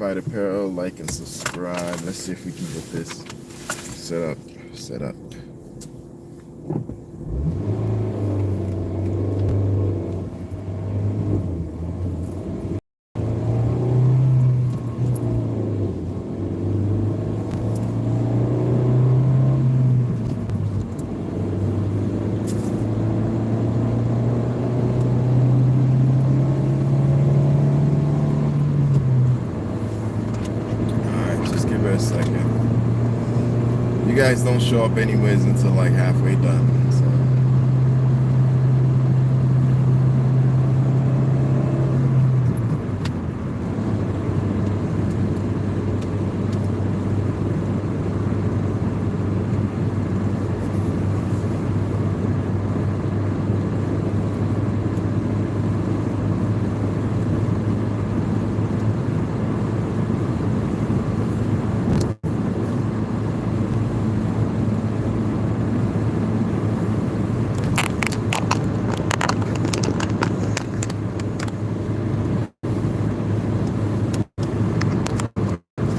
By the apparel, like and subscribe. Let's see if we can get this set up. Alright, just give it a second. You guys don't show up anyways until like halfway done. So.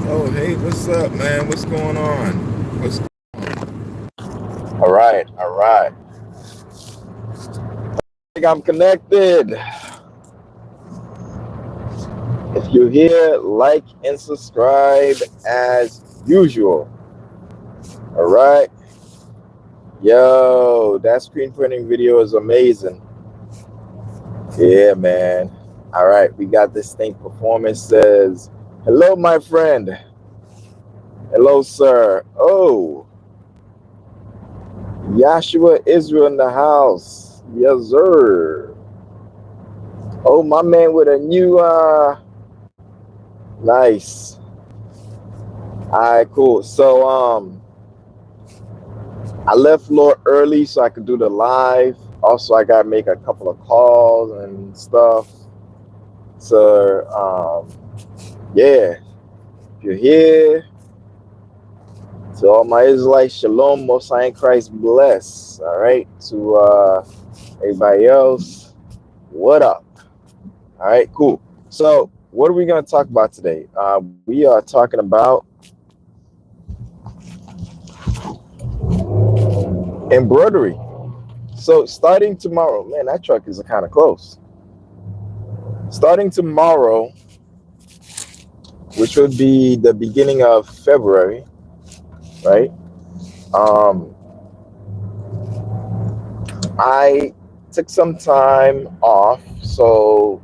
Oh, hey, what's up, man? What's going on? What's All right, all right. I think I'm connected. If you're here, like and subscribe as usual. All right. Yo, that screen printing video is amazing. Yeah, man. All right, we got this thing. Performance says, hello, my friend. Hello, sir. Oh, Yahshua Israel in the house. Yes, sir. Oh, my man with a new, nice. All right, cool. So, I left a little early so I could do the live. Also, I got to make a couple of calls and stuff. So, yeah, if you're here, to all my Israelites, shalom, most high in Christ bless. All right, to everybody else, what up? All right, cool. So, what are we going to talk about today? We are talking about embroidery. So, starting tomorrow, man, that truck is kind of close. Starting tomorrow, which would be the beginning of February, right? I took some time off, so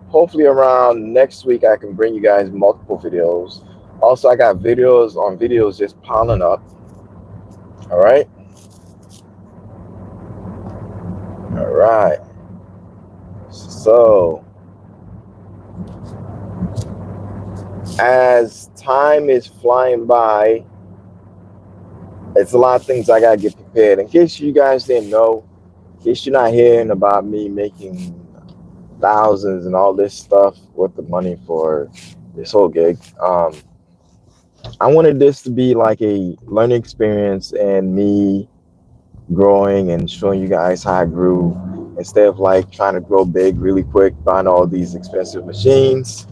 hopefully around next week I can bring you guys multiple videos. Also, I got videos on videos just piling up. All right. All right. So, as time is flying by, it's a lot of things I gotta get prepared. In case you guys didn't know, in case you're not hearing about me making thousands and all this stuff with the money for this whole gig, I wanted this to be like a learning experience and me growing and showing you guys how I grew instead of like trying to grow big really quick, buying all these expensive machines.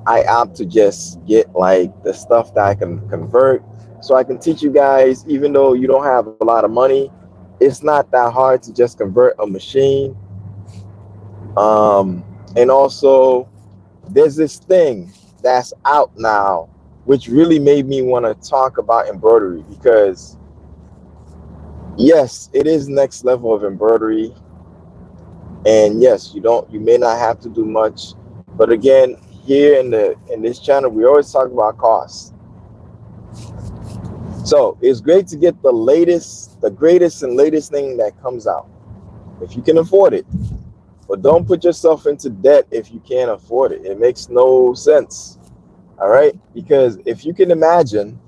I opt to just get like the stuff that I can convert so I can teach you guys, even though you don't have a lot of money, it's not that hard to just convert a machine. And also, there's this thing that's out now, which really made me want to talk about embroidery because, yes, it is next level of embroidery. And yes, you may not have to do much, but again, here in this channel, we always talk about costs. So it's great to get the latest, the greatest and latest thing that comes out if you can afford it. But don't put yourself into debt if you can't afford it. It makes no sense. All right, because if you can imagine,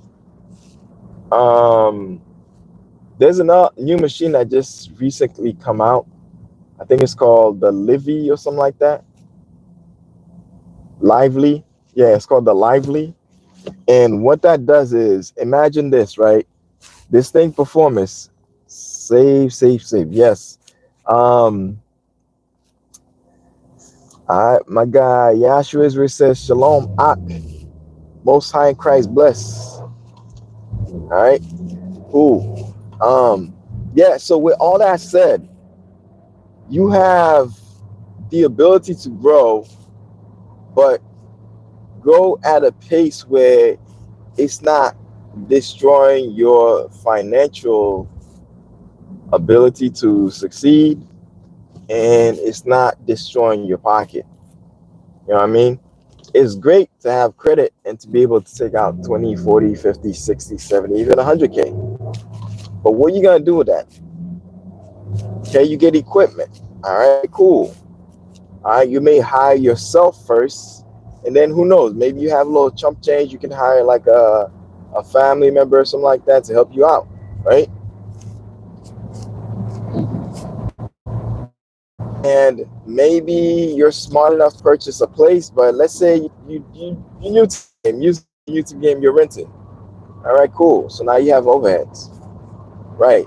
there's a new machine that just recently come out. I think it's called the Livy or something like that. Lively. Yeah, it's called the Lively. And what that does is, imagine this, right? This thing performance, save. Yes. All right, my guy Yahshua Israel says, Shalom Ak. Most High in Christ bless. All right, cool. Yeah. So with all that said, you have the ability to grow, but grow at a pace where it's not destroying your financial ability to succeed, and it's not destroying your pocket. You know what I mean? It's great to have credit and to be able to take out 20, 40, 50, 60, 70, even 100K. But what are you going to do with that? Okay, you get equipment. All right, cool. All right, you may hire yourself first, and then who knows? Maybe you have a little chump change. You can hire like a family member or something like that to help you out, right? And maybe you're smart enough to purchase a place, but let's say you new to the game, you new to the game, you're renting. All right, cool. So now you have overheads, right?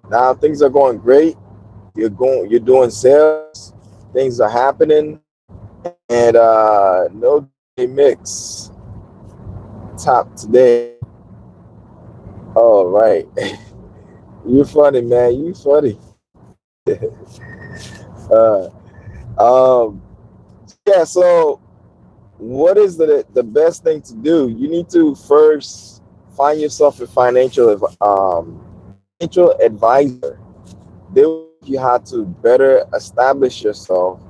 Now things are going great. You're doing sales. Things are happening, and no mix top today. Oh right, you funny man. You funny. uh, yeah. So what is the best thing to do? You need to first find yourself a financial advisor. They will teach you how to better establish yourself,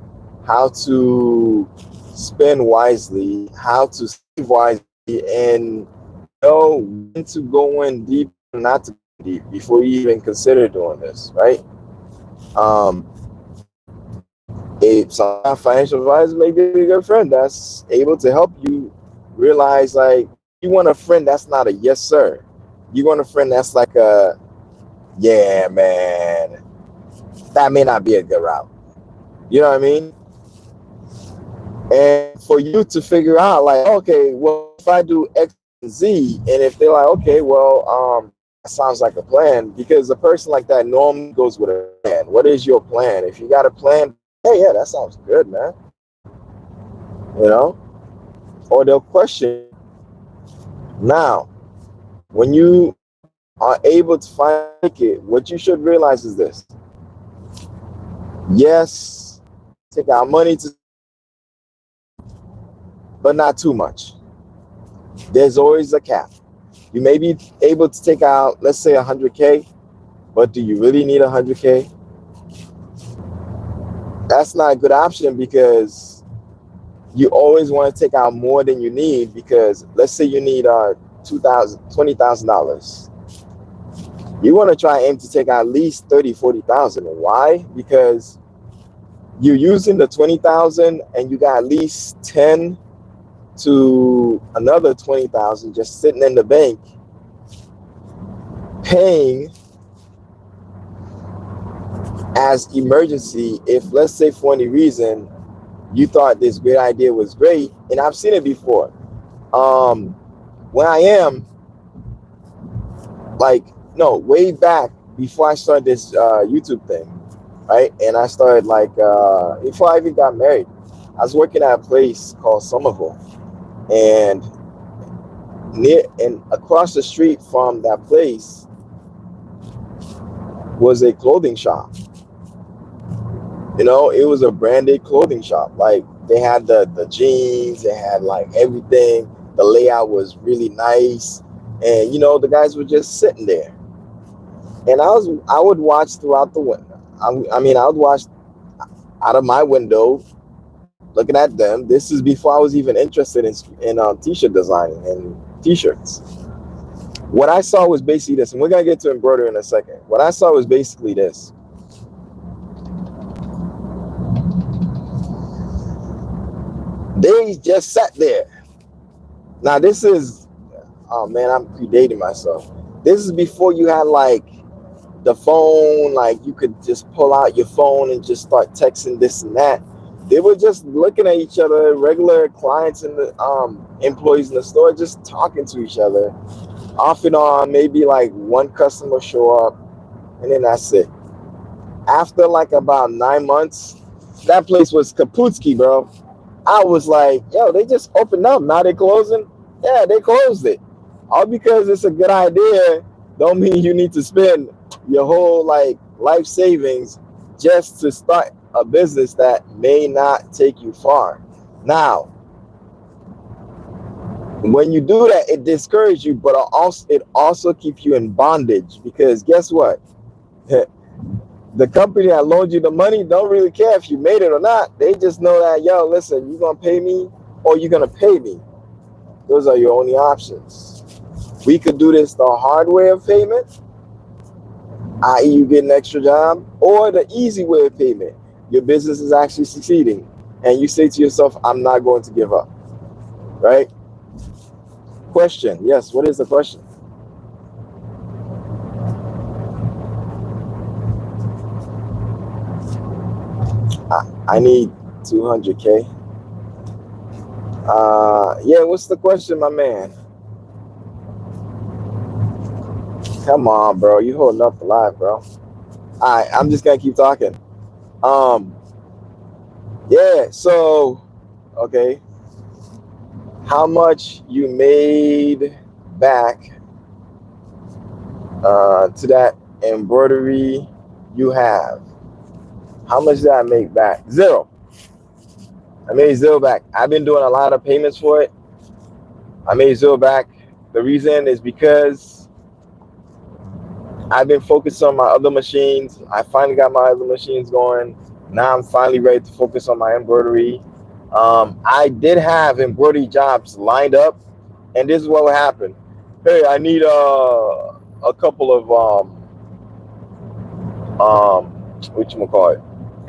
how to spend wisely, how to save wisely, and know when to go in deep and not to go deep before you even consider doing this, right? Um, a sometimes financial advisor may be a good friend that's able to help you realize like you want a friend that's not a yes sir. You want a friend that's like a yeah man, that may not be a good route. You know what I mean? And for you to figure out like, okay, well if I do X and Z, and if they're like, okay, well, that sounds like a plan, because a person like that normally goes with a plan. What is your plan? If you got a plan, hey, yeah, that sounds good, man. You know, or they'll question. Now, when you are able to find a ticket, what you should realize is this: yes, take out money to, but not too much. There's always a cap. You may be able to take out, let's say, 100K, but do you really need 100K? That's not a good option, because you always want to take out more than you need, because let's say you need $20,000. You want to try aim to take out at least 30, 40,000. Why? Because you're using the 20,000 and you got at least 10 to another 20,000 just sitting in the bank, paying as emergency. If let's say for any reason you thought this great idea was great, and I've seen it before. When I am like, no, way back before I started this YouTube thing, right? And I started like before I even got married, I was working at a place called Somerville, and near and across the street from that place was a clothing shop. You know, it was a branded clothing shop. Like they had the jeans, they had like everything. The layout was really nice, and you know the guys were just sitting there. And I would watch throughout the window. I mean, I would watch out of my window, looking at them. This is before I was even interested in t-shirt designing and t-shirts. What I saw was basically this, and we're gonna get to embroidery in a second. What I saw was basically this. They just sat there. Now this is, oh man, I'm predating myself. This is before you had like the phone, like you could just pull out your phone and just start texting this and that. They were just looking at each other, regular clients and the employees in the store, just talking to each other. Off and on, maybe like one customer show up, and then that's it. After like about 9 months, that place was Kaputski, bro. I was like, yo, they just opened up. Now they're closing. Yeah, they closed it. All because it's a good idea don't mean you need to spend your whole like life savings just to start a business that may not take you far. Now, when you do that, it discourages you, but it also keeps you in bondage because guess what? The company that loaned you the money don't really care if you made it or not. They just know that, yo, listen, you're gonna pay me or you're gonna pay me. Those are your only options. We could do this the hard way of payment, i.e., you get an extra job, or the easy way of payment. Your business is actually succeeding, and you say to yourself, I'm not going to give up, right? Question. Yes, what is the question? I need 200K. Yeah, what's the question, my man? Come on, bro. You holding up a lot, bro. All right, I'm just gonna keep talking. Um, yeah. So, okay, how much you made back to that embroidery you have? How much did I make back? Zero. I made zero back. I've been doing a lot of payments for it. I made zero back. The reason is because I've been focused on my other machines. I finally got my other machines going. Now I'm finally ready to focus on my embroidery. I did have embroidery jobs lined up, and this is what would happen. Hey, I need a couple of um what you call it,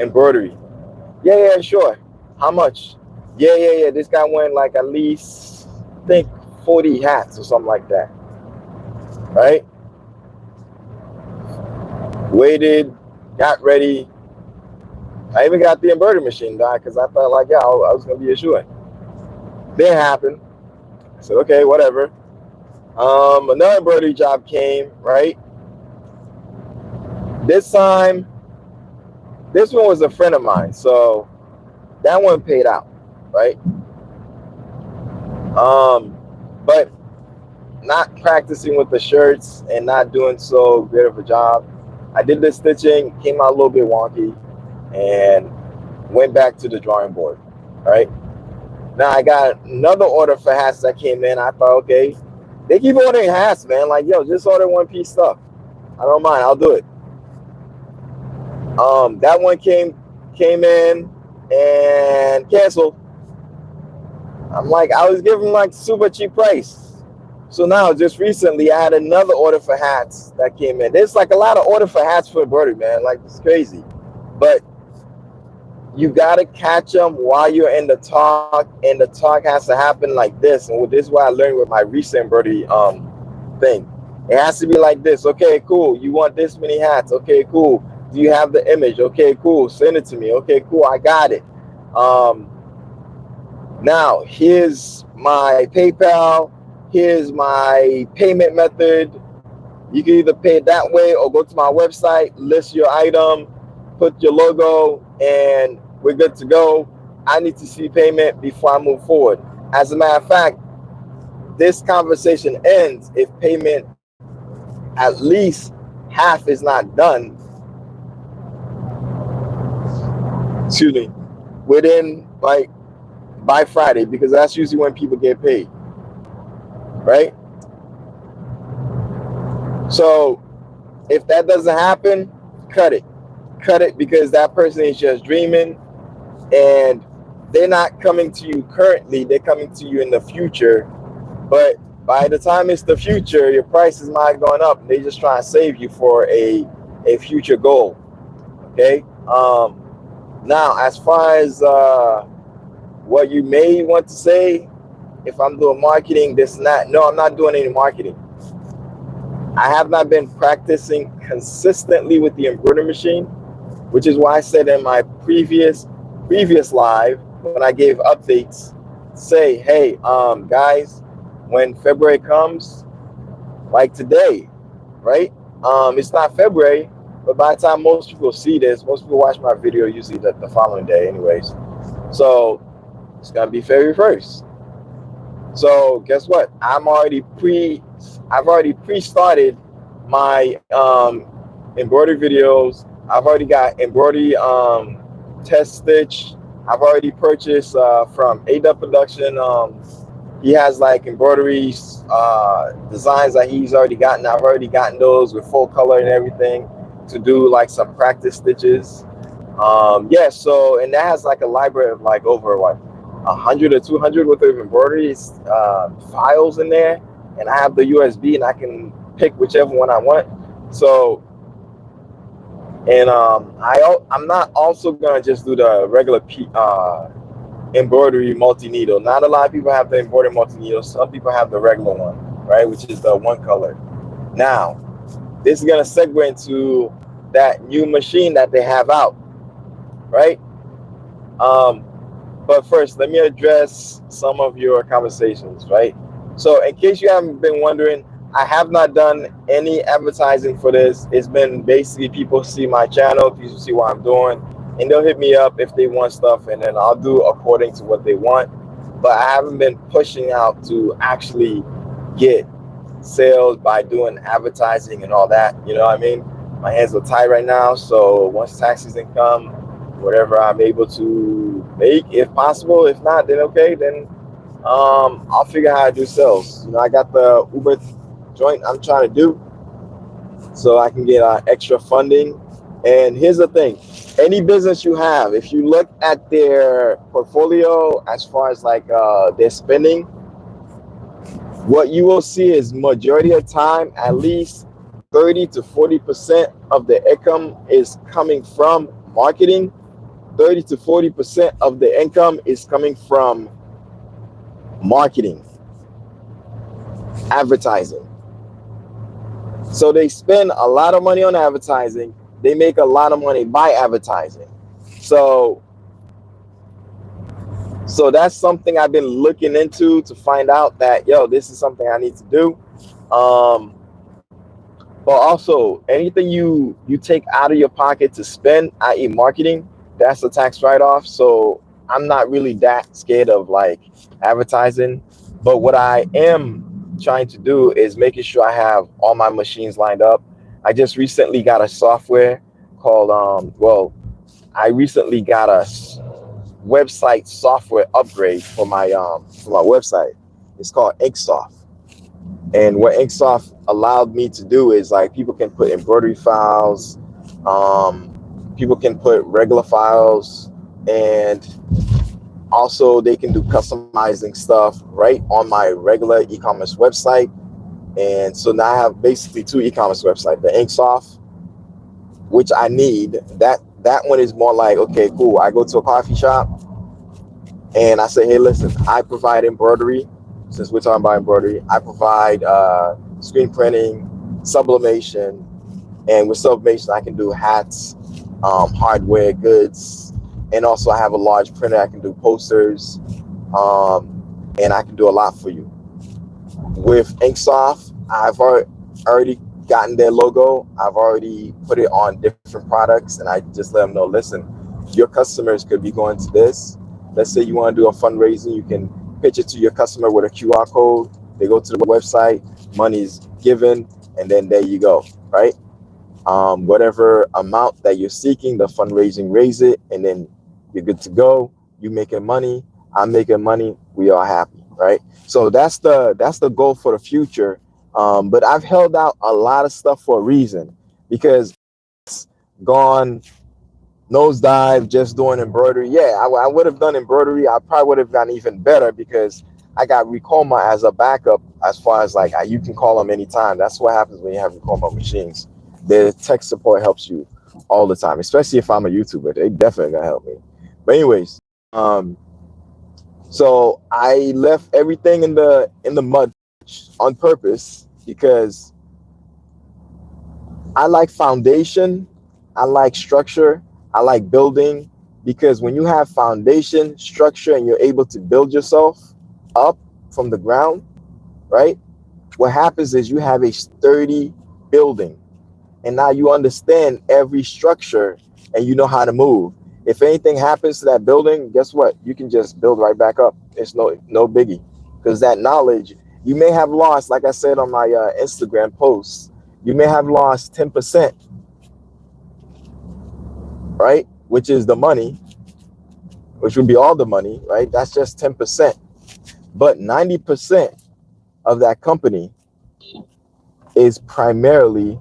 embroidery. Yeah, yeah, sure. How much? Yeah, yeah, yeah. This guy went like at least I think 40 hats or something like that. Right? Waited, got ready. I even got the embroidery machine done because I thought like, yeah, I was gonna be a shoo-in. Didn't happen. I said, okay, whatever. Another embroidery job came, right? This time, this one was a friend of mine, so that one paid out, right? But not practicing with the shirts and not doing so good of a job. I did the stitching, came out a little bit wonky, and went back to the drawing board, right? Now I got another order for hats that came in. I thought, okay, they keep ordering hats, man. Like, yo, just order one piece stuff. I don't mind. I'll do it. That one came in and canceled. I'm like, I was giving like super cheap price. So now, just recently, I had another order for hats that came in. There's like a lot of order for hats for embroidery, man. Like, it's crazy. But you gotta catch them while you're in the talk, and the talk has to happen like this. And this is what I learned with my recent embroidery thing. It has to be like this. Okay, cool. You want this many hats? Okay, cool. Do you have the image? Okay, cool. Send it to me. Okay, cool. I got it. Um, Now here's my PayPal. Here's my payment method. You can either pay it that way or go to my website, list your item, put your logo, and we're good to go. I need to see payment before I move forward. As a matter of fact, this conversation ends if payment at least half is not done, excuse me, within like by Friday, because that's usually when people get paid, right? So if that doesn't happen, cut it. Cut it because that person is just dreaming and they're not coming to you currently, they're coming to you in the future. But by the time it's the future, your price is not going up. They just try to save you for a future goal. Okay. Now, as far as what you may want to say, if I'm doing marketing, this and that, no, I'm not doing any marketing. I have not been practicing consistently with the embroidery machine, which is why I said in my previous live when I gave updates, say, hey, guys, when February comes, like today, right? It's not February, but by the time most people see this, most people watch my video usually the following day, anyways. So it's gonna be February 1st. So guess what? I've already pre-started my embroidery videos. I've already got embroidery test stitch. I've already purchased from AW Production. He has like embroidery designs that he's already gotten. I've already gotten those with full color and everything to do like some practice stitches. Yeah, so and that has like a library of like over what 100 or 200 worth of embroidery files in there, and I have the USB and I can pick whichever one I want. So and I'm not also gonna just do the regular embroidery multi needle. Not a lot of people have the embroidery multi needle. Some people have the regular one, right, which is the one color. Now this is gonna segue into that new machine that they have out, right? Um, but first, let me address some of your conversations, right? So, in case you haven't been wondering, I have not done any advertising for this. It's been basically people see my channel, people see what I'm doing, and they'll hit me up if they want stuff, and then I'll do according to what they want. But I haven't been pushing out to actually get sales by doing advertising and all that. You know what I mean? My hands are tied right now. So once tax season come, whatever I'm able to make, if possible. If not, then okay, then I'll figure out how to do sales. You know, I got the Uber joint I'm trying to do, so I can get extra funding. And here's the thing: any business you have, if you look at their portfolio as far as like their spending, what you will see is majority of time, at least 30 to 40% of the income is coming from marketing. 30 to 40% of the income is coming from marketing, advertising. So they spend a lot of money on advertising. They make a lot of money by advertising. So that's something I've been looking into to find out that, yo, this is something I need to do. But also, anything you take out of your pocket to spend, i.e., marketing, that's a tax write-off. So I'm not really that scared of like advertising. But what I am trying to do is making sure I have all my machines lined up. I just recently got a software called I recently got a website software upgrade for my website. It's called Inksoft. And what Inksoft allowed me to do is like people can put embroidery files, people can put regular files, and also they can do customizing stuff right on my regular e-commerce website. And so now I have basically two e-commerce websites: the Inksoft, which I need. That one is more like, okay, cool. I go to a coffee shop and I say, hey, listen, I provide embroidery. Since we're talking about embroidery, I provide screen printing, sublimation, and with sublimation, I can do hats, hardware goods, and also I have a large printer. I can do posters, and I can do a lot for you. With Inksoft, I've already gotten their logo. I've already put it on different products, and I just let them know, listen, your customers could be going to this. Let's say you want to do a fundraising, you can pitch it to your customer with a QR code. They go to the website, money's given, and then there you go, right? Whatever amount that you're seeking, the fundraising, raise it, and then you're good to go. You making money, I'm making money, we are happy, right? So that's the goal for the future. But I've held out a lot of stuff for a reason, because it's gone nosedive just doing embroidery. Yeah, I would have done embroidery. I probably would have gotten even better because I got Ricoma as a backup, as far as like you can call them anytime. That's what happens when you have Ricoma machines. The tech support helps you all the time, especially if I'm a YouTuber. They definitely gonna help me. But anyways, so I left everything in the mud on purpose because I like foundation, I like structure, I like building, because when you have foundation, structure, and you're able to build yourself up from the ground, right? What happens is you have a sturdy building, and now you understand every structure and you know how to move. If anything happens to that building, guess what? You can just build right back up. It's no biggie. because that knowledge you may have lost, like I said on my Instagram post, you may have lost 10%, right? Which is the money, which would be all the money, right? That's just 10%. But 90% of that company is primarily,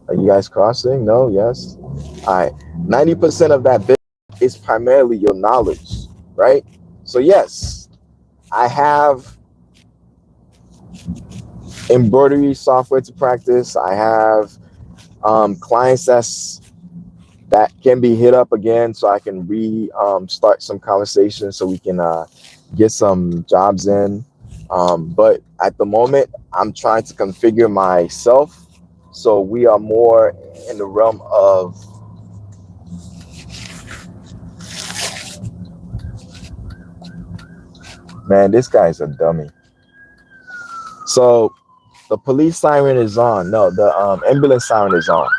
are you guys crossing? No, yes. All right. 90% of that business is primarily your knowledge, right? So yes, I have embroidery software to practice. I have clients that can be hit up again, so I can start some conversations so we can get some jobs in. But at the moment, I'm trying to configure myself so we are more in the realm of, man, this guy's a dummy. So the police siren is on. No, the ambulance siren is on.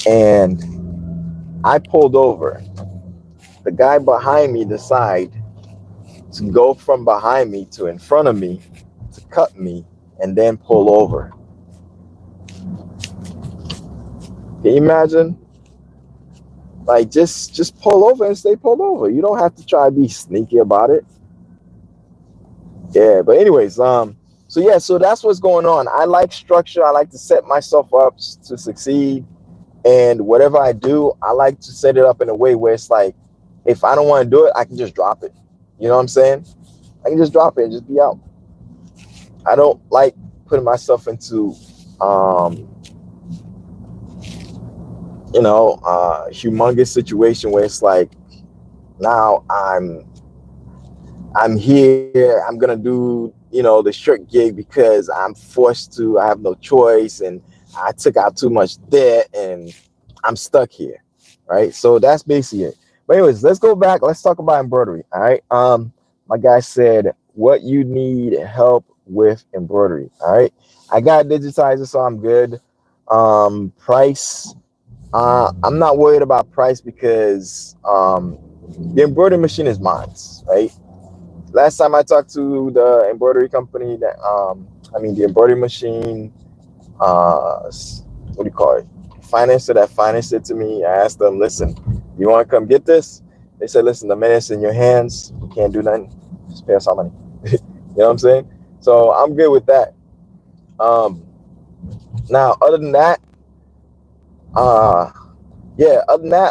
And I pulled over. The guy behind me decided to go from behind me to in front of me to cut me and then pull over. Can you imagine? Like, just pull over and stay pulled over. You don't have to try to be sneaky about it. Yeah, but anyways, so yeah, so that's what's going on. I like structure. I like to set myself up to succeed. And whatever I do, I like to set it up in a way where it's like, if I don't want to do it, I can just drop it. You know what I'm saying? I can just drop it and just be out. I don't like putting myself into, humongous situation where it's like, now I'm here, I'm gonna do, the shirt gig because I'm forced to, I have no choice, and I took out too much debt and I'm stuck here, right? So that's basically it. But anyways, let's go back. Let's talk about embroidery. All right. My guy said, what you need help with embroidery. All right. I got digitizer, so I'm good. Price. I'm not worried about price because the embroidery machine is mine, right? Last time I talked to the embroidery company, the embroidery machine, what do you call it? Financer that financed it to me. I asked them, listen, you want to come get this? They said, listen, the minute's in your hands. You can't do nothing. Just pay us our money. You know what I'm saying? So I'm good with that. Now, other than that,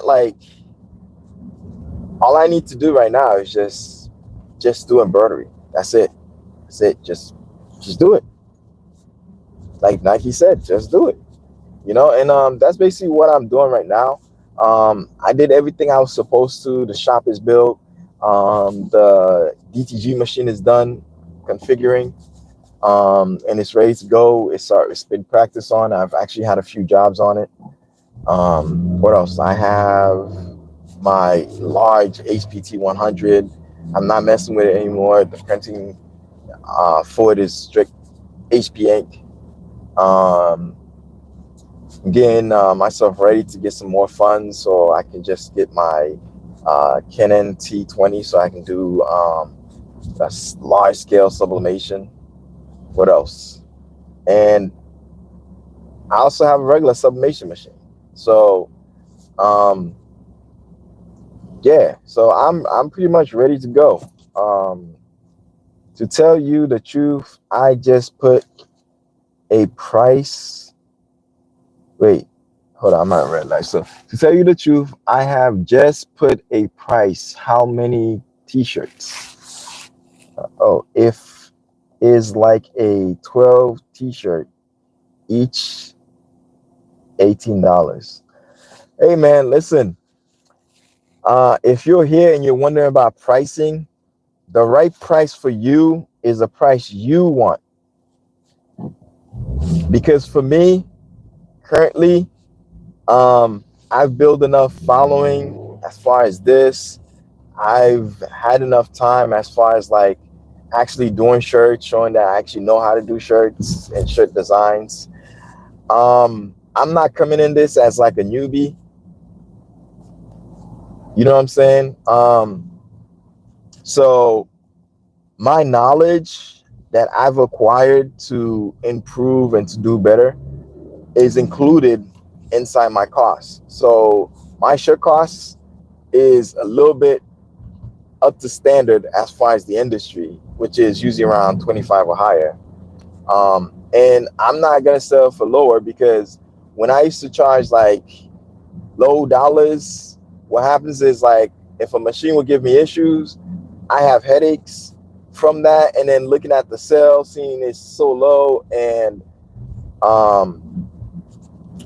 like, all I need to do right now is just do embroidery. That's it. That's it. Just do it. Like Nike said, just do it. And that's basically what I'm doing right now. I did everything I was supposed to. The shop is built. The DTG machine is done configuring, and it's ready to go. It's been practiced on. I've actually had a few jobs on it. What else? I have my large HPT 100. I'm not messing with it anymore. The printing for it is strict HP ink. Getting myself ready to get some more funds so I can just get my Canon T20 so I can do a large scale sublimation. What else? And I also have a regular sublimation machine. So so I'm pretty much ready to go. To tell you the truth, I just put a price. Wait, hold on, I'm at a red light. So to tell you the truth, I have just put a price. How many t-shirts? If is like a 12 t-shirt, each $18. Hey man, listen. If you're here and you're wondering about pricing, the right price for you is a price you want. Because for me, currently, I've built enough following as far as this. I've had enough time as far as like actually doing shirts, showing that I actually know how to do shirts and shirt designs. I'm not coming in this as like a newbie. You know what I'm saying? So my knowledge that I've acquired to improve and to do better is included inside my costs. So my shirt costs is a little bit up to standard as far as the industry, which is usually around 25 or higher. And I'm not gonna sell for lower because when I used to charge like low dollars, what happens is like if a machine will give me issues, I have headaches from that, and then looking at the sale, seeing it's so low, and um,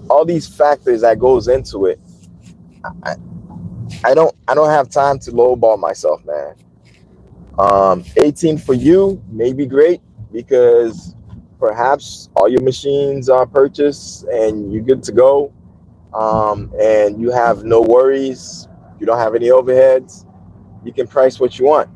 all these factors that goes into it. I, I don't have time to lowball myself, man. 18 for you may be great because perhaps all your machines are purchased and you're good to go, and you have no worries. You don't have any overheads. You can price what you want.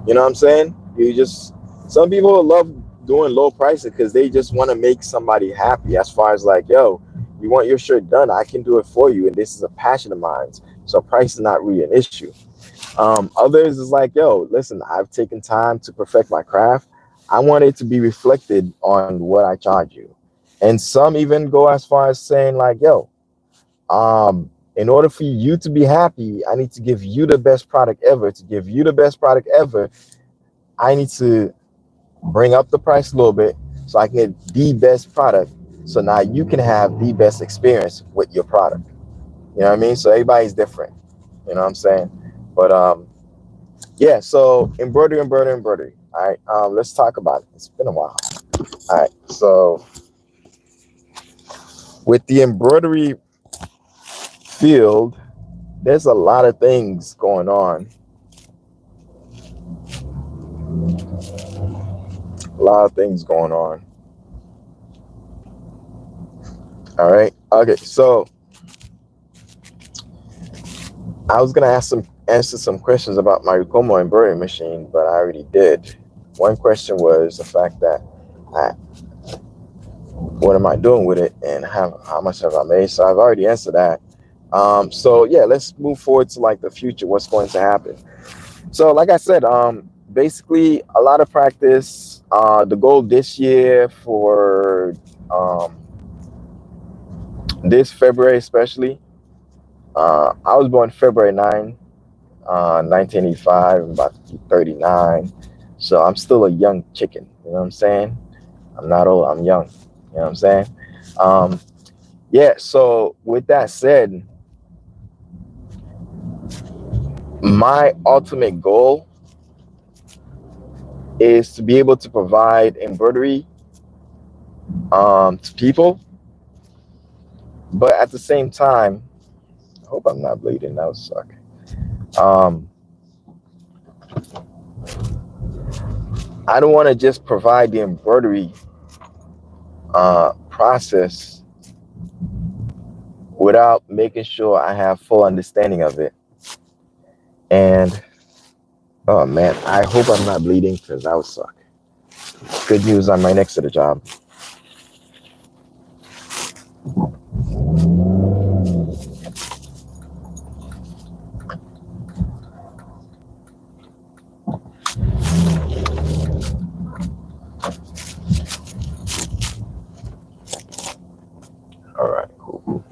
You know what I'm saying? You just some people love doing low prices because they just want to make somebody happy. As far as like, yo, you want your shirt done, I can do it for you, and this is a passion of mine. So price is not really an issue. Others is like, yo, listen, I've taken time to perfect my craft. I want it to be reflected on what I charge you. And some even go as far as saying like, yo, in order for you to be happy, I need to give you the best product ever. To give you the best product ever, I need to bring up the price a little bit so I can get the best product. So now you can have the best experience with your product. You know what I mean? So everybody's different. You know what I'm saying? But yeah, so embroidery. All right, let's talk about it. It's been a while. All right, so with the embroidery field, there's a lot of things going on. A lot of things going on. All right. Okay, so I was gonna answer some questions about my Ricoma embroidery machine, but I already did. One question was the fact that I, what am I doing with it and how much have I made? So I've already answered that. So yeah, let's move forward to like the future. What's going to happen? So like I said, basically a lot of practice. The goal this year for this February especially. I was born February 9, 1985. I'm about 39. So I'm still a young chicken. You know what I'm saying? I'm not old. I'm young. You know what I'm saying? Um, yeah. So with that said, my ultimate goal is to be able to provide embroidery to people, but at the same time, I hope I'm not bleeding. That would suck. Um, I don't want to just provide the embroidery process without making sure I have full understanding of it. And oh man, I hope I'm not bleeding because that would suck. Good news, I'm right next to the job. All right, cool.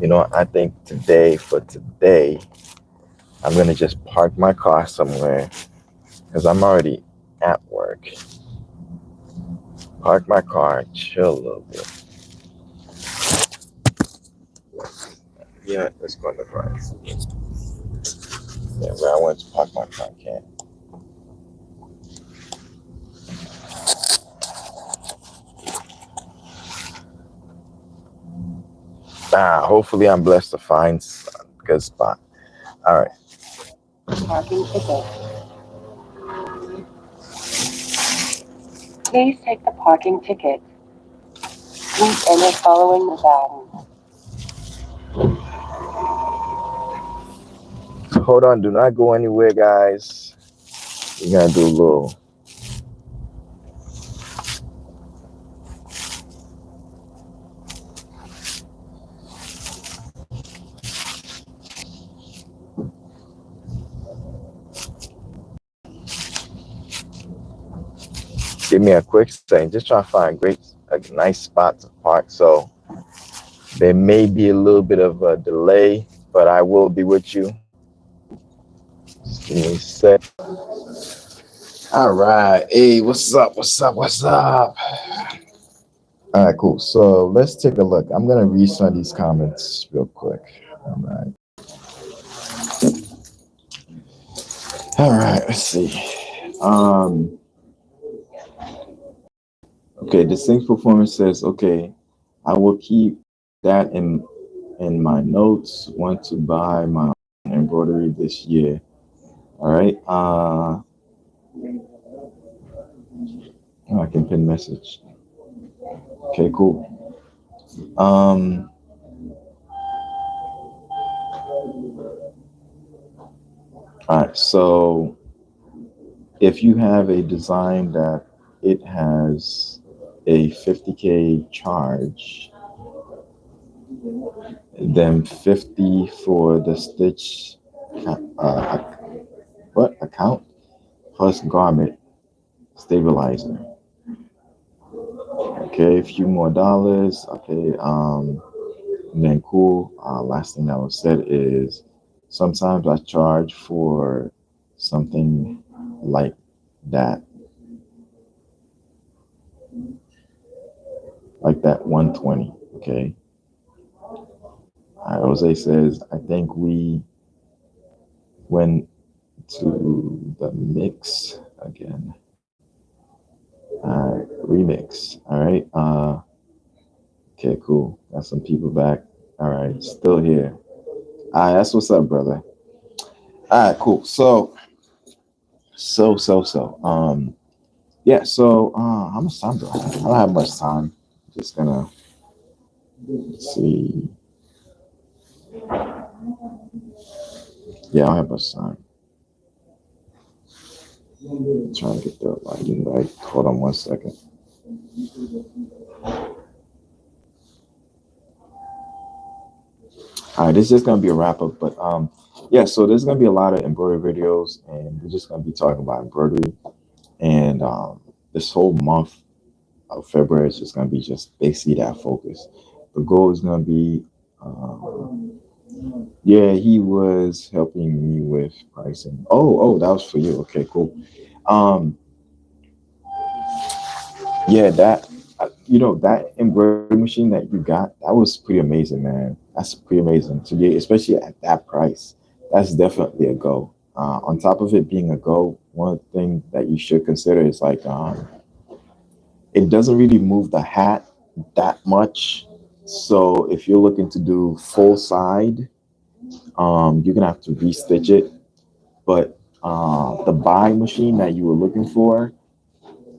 You know, I think today, I'm gonna just park my car somewhere because I'm already at work. Park my car and chill a little bit. Yeah, let's go in the front. Yeah, where I want to park my car, I can't. Hopefully I'm blessed to find a good spot. All right. Parking ticket. Please take the parking ticket. Please enter following the guidance. Hold on, do not go anywhere, guys. We're gonna do a little. Give me a quick second. Just trying to find a nice spot to park. So there may be a little bit of a delay, but I will be with you. Just give me a sec. All right. Hey, what's up? What's up? What's up? All right, cool. So let's take a look. I'm gonna read some of these comments real quick. All right. All right. Let's see. Um. Okay. Distinct performance says, okay, I will keep that in my notes. Want to buy my embroidery this year. All right. Oh, I can pin message. Okay, cool. Um. All right. So if you have a design that it has a 50K charge, then 50 for the stitch uh, what account plus garment stabilizer. Okay, a few more dollars. Okay, and then cool. Last thing that was said is sometimes I charge for something like that, 120. Okay. Jose says, I think we went to the mix again. Remix. All right. Okay, cool. Got some people back. All right, still here. All right, that's what's up, brother. All right, cool. So. Yeah. So, how much time do I have? I don't have much time. Just gonna see. Yeah, I don't have much time. Trying to get the lighting right. Hold on one second. All right, this is just gonna be a wrap up, but yeah. So there's gonna be a lot of embroidery videos, and we're just gonna be talking about embroidery, and this whole month of February is just gonna be just basically that focus. The goal is gonna be, yeah, he was helping me with pricing. Oh, that was for you. Okay, cool. Um, yeah, that embroidery machine that you got, that was pretty amazing, man. That's pretty amazing to get, especially at that price. That's definitely a go. On top of it being a go, one thing that you should consider is like it doesn't really move the hat that much. So if you're looking to do full side, you're gonna have to restitch it. But the buy machine that you were looking for,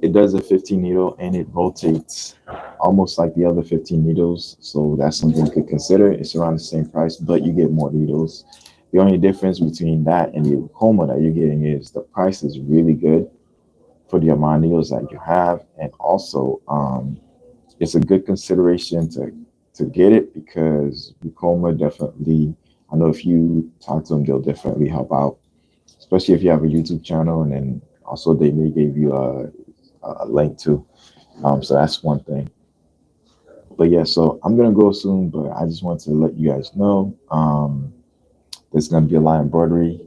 it does a 15 needle and it rotates almost like the other 15 needles. So that's something you could consider. It's around the same price, but you get more needles. The only difference between that and the Ricoma that you're getting is the price is really good for the amount of needles that you have, and also it's a good consideration to get it because Ricoma definitely. I know if you talk to them, they'll definitely help out, especially if you have a YouTube channel, and then also they may give you a link too. So that's one thing. But yeah, so I'm gonna go soon, but I just want to let you guys know there's gonna be a lot of embroidery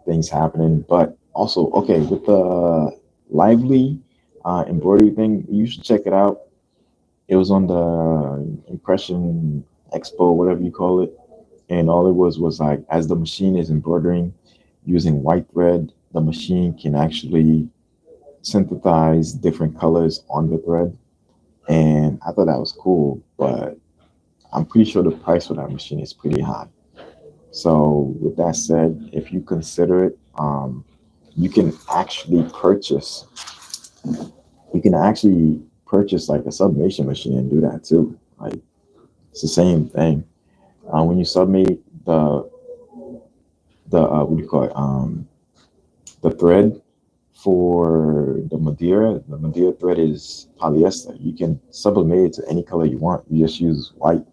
things happening. But also, okay, with the lively embroidery thing, you should check it out. It was on the Impression Expo, whatever you call it, and all it was like as the machine is embroidering using white thread, the machine can actually synthesize different colors on the thread, and I thought that was cool. But I'm pretty sure the price for that machine is pretty high. So with that said, if you consider it, you can actually purchase. You can actually purchase like a sublimation machine and do that too. Like it's the same thing. When you submit the what do you call it? The thread for the Madeira thread is polyester. You can sublimate it to any color you want. You just use white.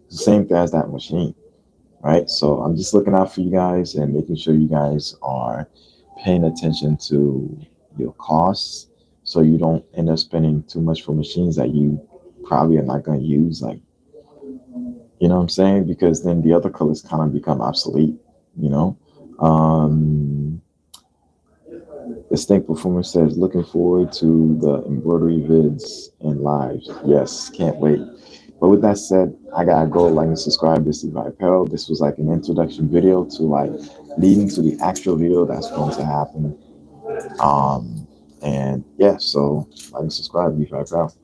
It's the same thing as that machine, right? So I'm just looking out for you guys and making sure you guys are paying attention to your costs. So so you don't end up spending too much for machines that you probably are not going to use. Like, you know what I'm saying? Because then the other colors kind of become obsolete, you know? Um, Distinct Performer says, looking forward to the embroidery vids and lives. Yes, can't wait. But with that said, I gotta go like and subscribe. This is Vipel. This was like an introduction video to like leading to the actual video that's going to happen. And yeah, so like and subscribe. Be Vipel.